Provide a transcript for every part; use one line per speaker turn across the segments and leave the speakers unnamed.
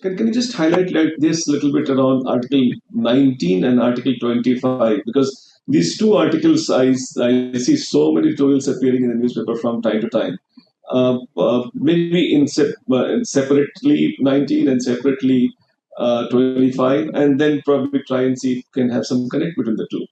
Can you just highlight like this little bit around Article 19 and Article 25? Because these two articles, I see so many tutorials appearing in the newspaper from time to time. Maybe separately 19 and separately 25, and then probably try and see if we can have some connect between the two.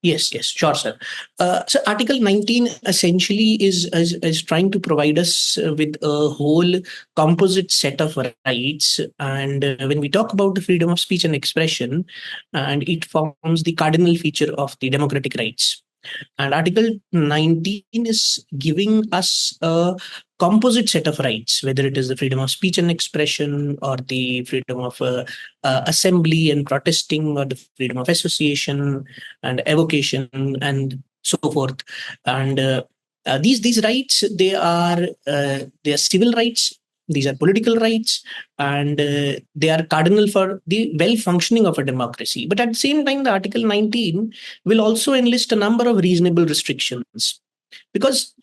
Yes, sure, sir. So Article 19 essentially is trying to provide us with a whole composite set of rights. And when we talk about the freedom of speech and expression, and it forms the cardinal feature of the democratic rights. And Article 19 is giving us a composite set of rights, whether it is the freedom of speech and expression, or the freedom of assembly and protesting, or the freedom of association and evocation, and so forth. And these rights, they are civil rights. These are political rights, and they are cardinal for the well functioning of a democracy. But at the same time, the Article 19 will also enlist a number of reasonable restrictions, because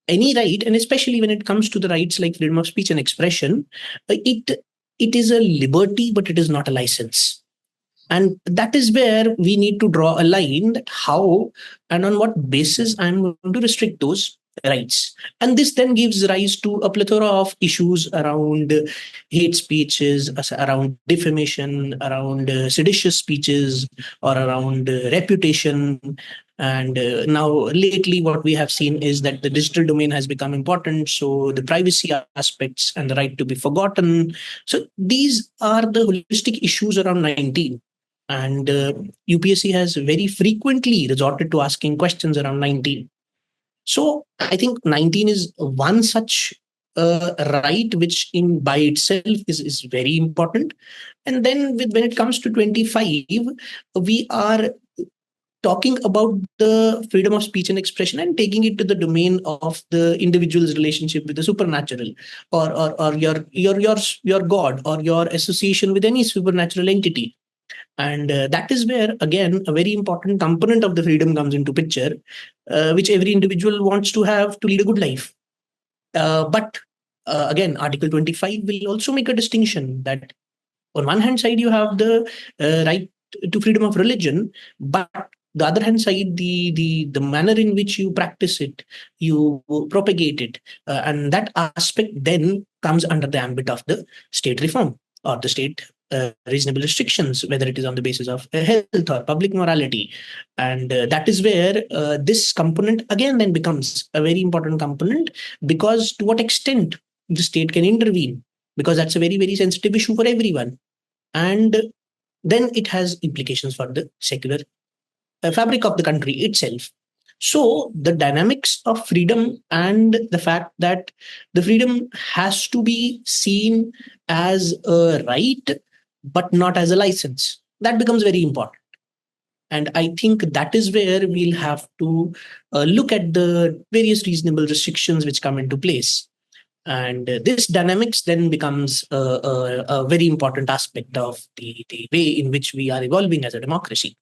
any right, and especially when it comes to the rights like freedom of speech and expression, it is a liberty, but it is not a license. And that is where we need to draw a line, that how and on what basis I'm going to restrict those rights. And this then gives rise to a plethora of issues around hate speeches, around defamation, around seditious speeches, or around reputation. And now, lately, what we have seen is that the digital domain has become important. So, the privacy aspects and the right to be forgotten. So, these are the holistic issues around 19. And UPSC has very frequently resorted to asking questions around 19. So I think 19 is one such right, which in by itself is very important. And then when it comes to 25, we are talking about the freedom of speech and expression and taking it to the domain of the individual's relationship with the supernatural, or your God, or your association with any supernatural entity. And that is where, again, a very important component of the freedom comes into picture, which every individual wants to have to lead a good life. But again, Article 25 will also make a distinction that on one hand side, you have the right to freedom of religion, but the other hand side, the manner in which you practice it, you propagate it, and that aspect then comes under the ambit of the state reform, or the state reasonable restrictions, whether it is on the basis of health or public morality. And that is where this component again then becomes a very important component, because to what extent the state can intervene, because that's a very, very sensitive issue for everyone. And then it has implications for the secular fabric of the country itself. So the dynamics of freedom, and the fact that the freedom has to be seen as a right but not as a license, that becomes very important. And I think that is where we'll have to look at the various reasonable restrictions which come into place. And this dynamics then becomes a very important aspect of the way in which we are evolving as a democracy.